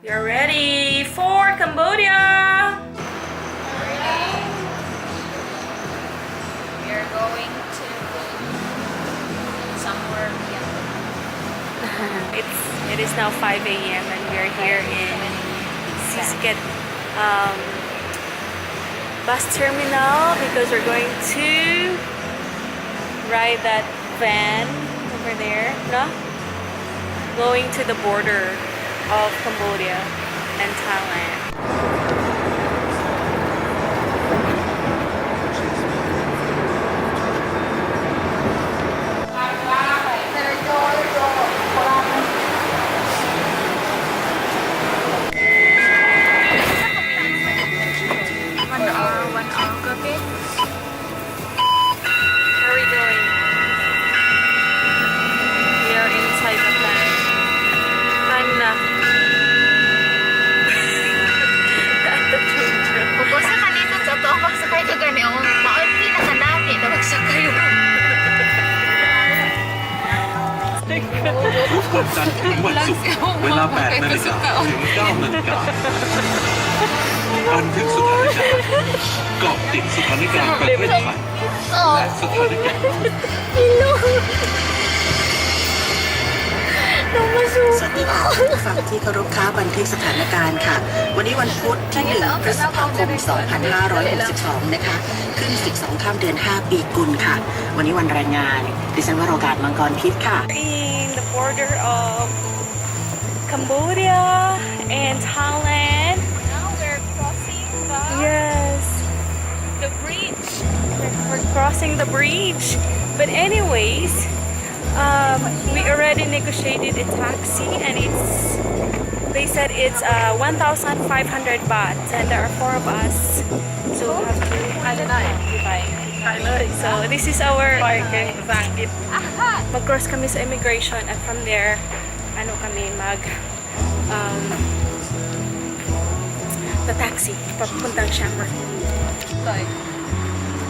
You're ready for Cambodia! We are going to somewhere It is now 5 a.m. and we are here in Siem bus terminal because we're going to ride that van over there, no? Going to the border of Cambodia and Thailand.วันจันทร์ถึงวันศุกร์เวลา 8 นาฬิกาถึง 9 นาฬิกาบันทึกสถานการณ์เกาะติดสถานการณ์ประเทศไทยและสถานการณ์สวัสดีค่ะฝั่งที่เคารพค้าบันทึกสถานการณ์ค่ะวันนี้วันพุธที่ 1 พฤษภาคม 2562 นะคะขึ้น 12 ค่ำเดือน 5 ปีกุลค่ะวันนี้วันแรงงานดิฉันวรการมังกรพิษค่ะ In the border of Cambodia and Thailand. Now we're crossing the Yes, bridge. we're crossing the bridge. But anyways, we already negotiated a taxi and they said it's 1,500 baht and there are 4 of us. So we have to, I don't know, so this is our mag-cross kami sa immigration at from there ano kami the taxi papuntang Siem.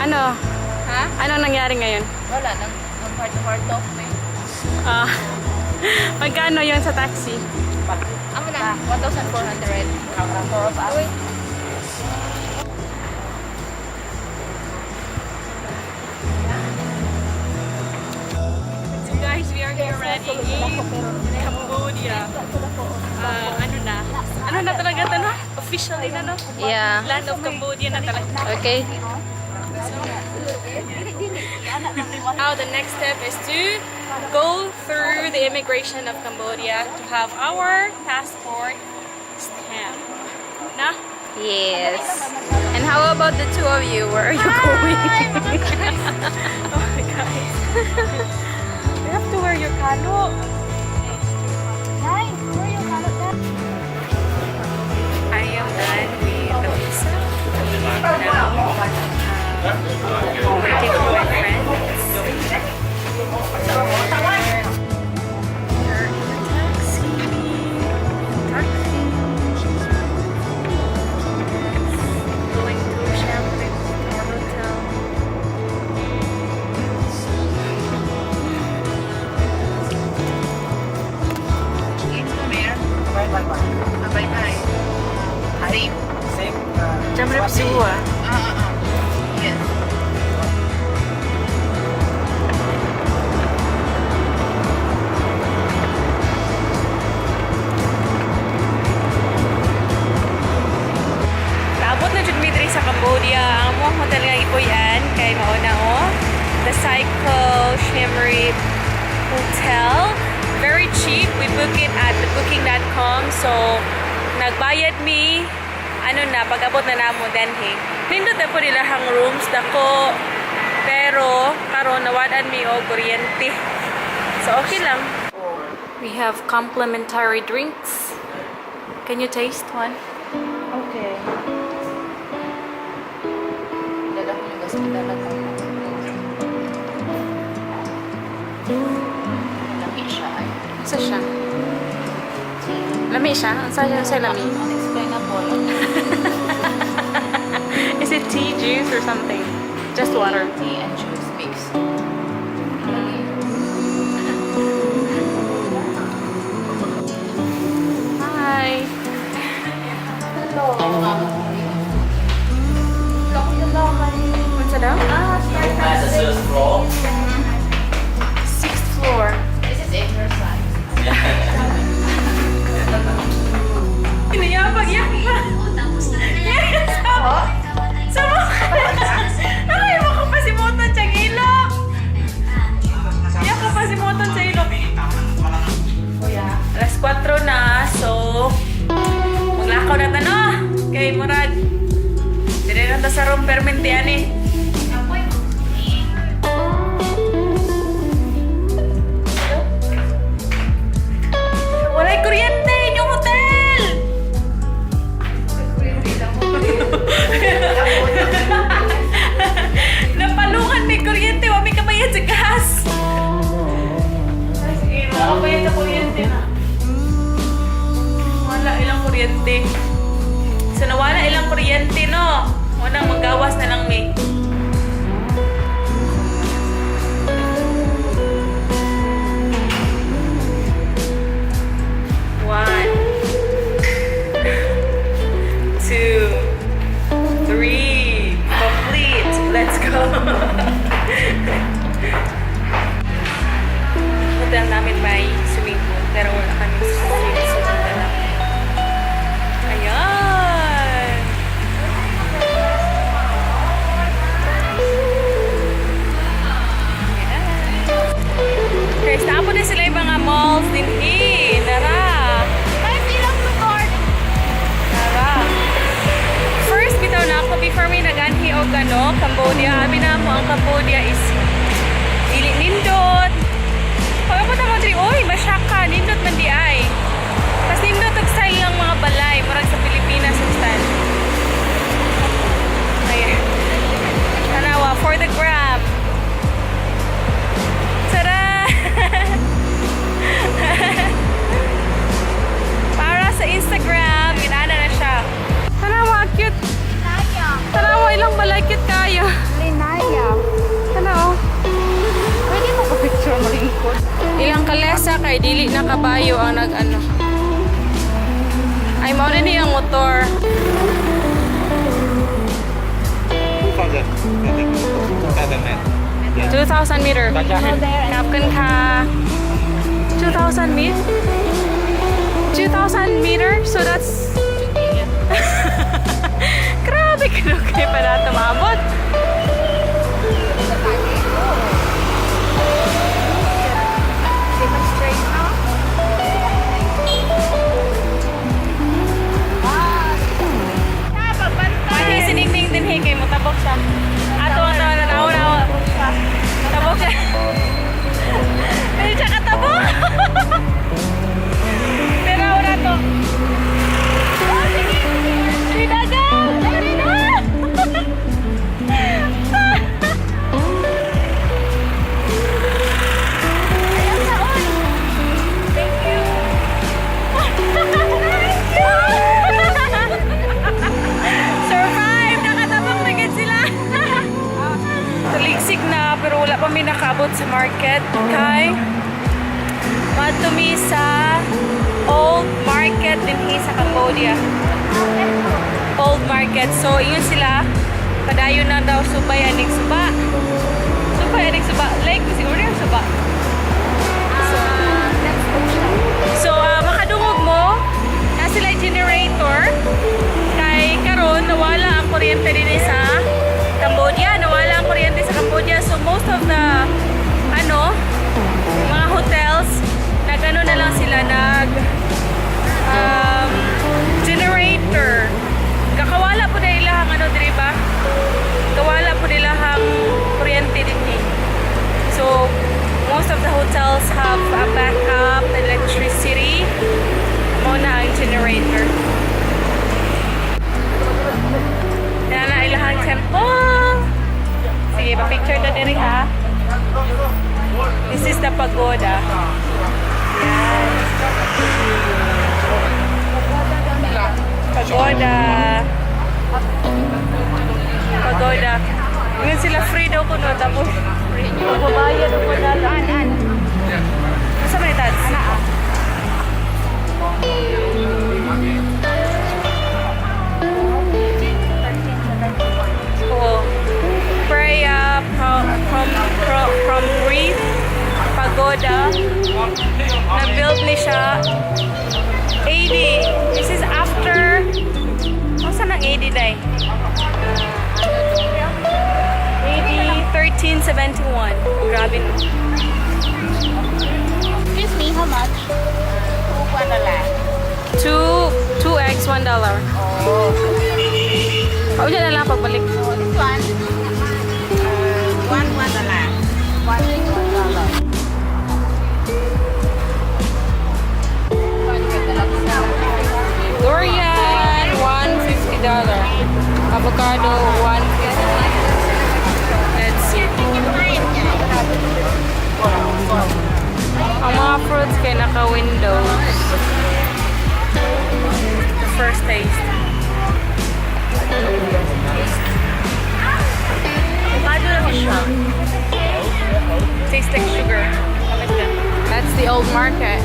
Ano? Ha? Ano nangyari ngayon? Wala, nang part off mo yun. Magkano yun sa taxi? Amo na, 1,400. For us. So guys, we are here ready in Cambodia. Ano na talaga ito, no? Officially na, no? Yeah. Land of Cambodia na talaga. Okay. Now the next step is to go through the immigration of Cambodia to have our passport stamp. Na? Yes. And how about the two of you? Where are you going? Oh my guys. You have to wear your kalo. I am done with the visa. Now, waiting for my friends. We're in the taxi. Going to Siem Reap, our hotel. Siem Reap Zoo ah. Naabot na jud mi diri sa Cambodia. Ang among hotel nga ipuy-an kay mauna the Siem Reap Hotel. Very cheap. We book it at booking.com. So nagbayad mi pag-abot na namo denhi. Nindot na po nila hang rooms dako. Pero karon nawadan mi og kuryente. So okay lang. We have complimentary drinks. Can you taste one? Okay. Dala ko yung gas dala ko. Lami siya ay. Asa siya? Lami siya? Asa siya lami? Unexplainable. Is it tea, juice, or something? Just water. Tea and juice mix. Hi. permente yan eh. Walay kuryente yung hotel! Napalungan may kuryente, wami ka bayad sa gas. Wala ka bayad sa kuryente na. Wala ilang kuryente. So nawala ilang kuryente no. Unang magawas na lang may. One, two, three, complete. Let's go. Hotel namin may swimming pool pero wala kami swimming pool na lang. Ayan. Guys, tapos na sila yung mga malls din eh. Nara. Nara. First, bitaw na ako before may naganhi o gano, Cambodia. Abi na mo ang Cambodia is dili nindot. Pag mo tamo diri, oy, masyaka, nindot man di ay. Tapos nindot og style ng mga balay, murag sa Pilipinas yung style. Ayan. Tanawa, for the gram. Tara! Para sa Instagram, ginana na siya. Tanawa, cute. Tanawa, ilang balay cute kayo. Tanawa. Pwede mo ko picture mo lingkod. Ilang kalesa kay dili na kabayo ang nag-ano. Ay, mao na niyang motor. 2,000 meter. Kapkan ka. 2,000 meter? 2,000 meter? So that's... Grabe ka kayo pa na tumabot. Pwede sinigning din kay mo tabok siya. Ato ang tawa na nauna. Tabok siya. Pwede siya katabok. Pero na to. Oh, sige. Si Dagang! Dari na! Ayaw sa on. Thank you. Thank you. Survive! Nakatabang na agad sila. Taligsik na pero wala pa may nakaabot sa market. Okay? Matumi sa Old Market din sa Cambodia. Old Market. So, yun sila. Padayon na daw subay aning suba. Subay aning suba. Like, siguro yung suba. So, makadungog mo na sila generator. Kay karon nawala ang kuryente din sa Cambodia. Nawala ang kuryente sa Cambodia. So, most of the mga hotels nag-ano na lang sila generator. Kakawala po na ilahang diri ba? Kawala po nilahang kuryente din eh. So, most of the hotels have a backup electricity. Muna ang generator. Yan na ilahang temple. Sige, pa-picture na diri ha. This is the pagoda. Yan. Pagoda. Pagoda. Ngayon sila free daw ko no. Tapos magbabayad daw ko na lang. Masa ba itas? So, pray from Reef Pagoda. Na-build ni siya 80. This is after saan ang 80 day? 1371. Grabe no. Excuse me, how much? 2 eggs, $1. $2 $1. Pauwi na lang pagbalik. This one. One na lang. Durian, $150. Avocado, $150. Let's see. Ang mga fruits kay naka-windows. The first taste. Avocado lang siya. Tastes like sugar. Kamit lang. That's the old market.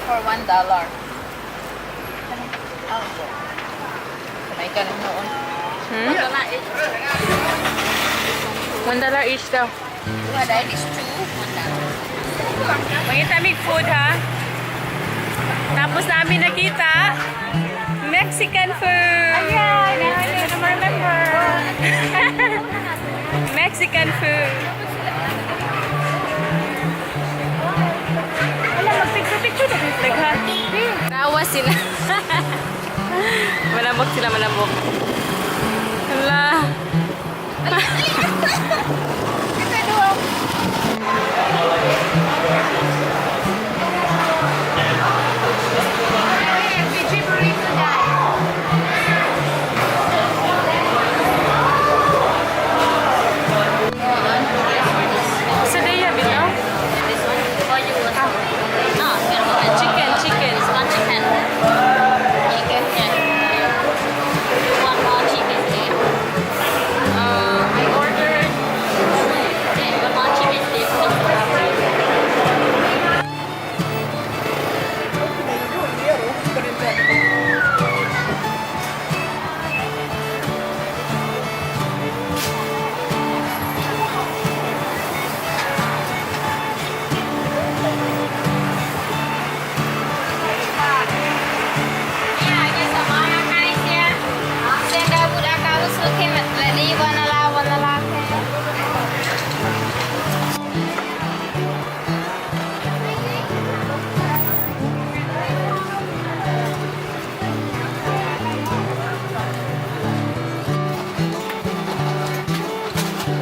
For $1. May ganun noon. $1 each daw. That is $2. Mangitamig food ha. Tapos namin nakita Mexican food. Ayan, I remember. Mexican food. Wala, magpicture-picture na bistag ha. Tawa sila. Manabok sila, manabok. Hala. Sa daya, bitaw? Chicken. I ordered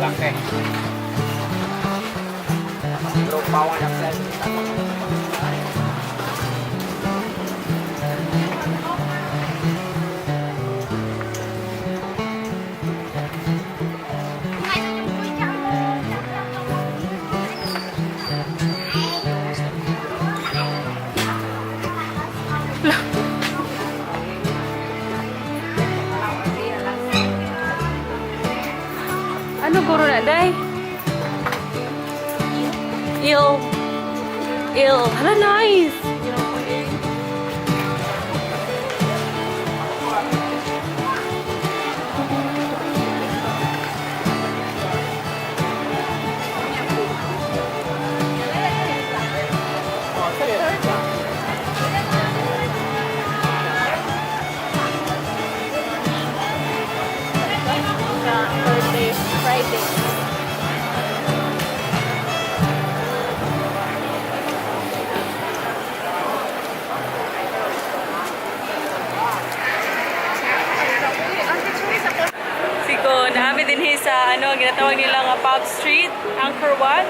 laki. Tropawan ang sa Ano guro na, day? Il. Hala, nice. ano, ginatawag nilang Pub Street, Angkor Wat.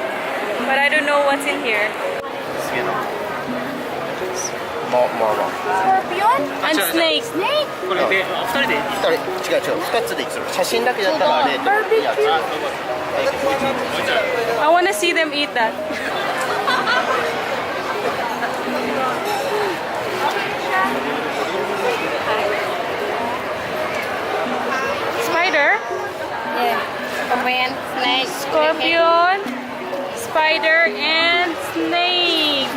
But I don't know what's in here. Scorpion? And snake. Snake? これでお二人で違う2つでいい写真だけだったらね I wanna see them eat that. Spider? Yeah. Scorpion, snake, Scorpion, spider, and snake.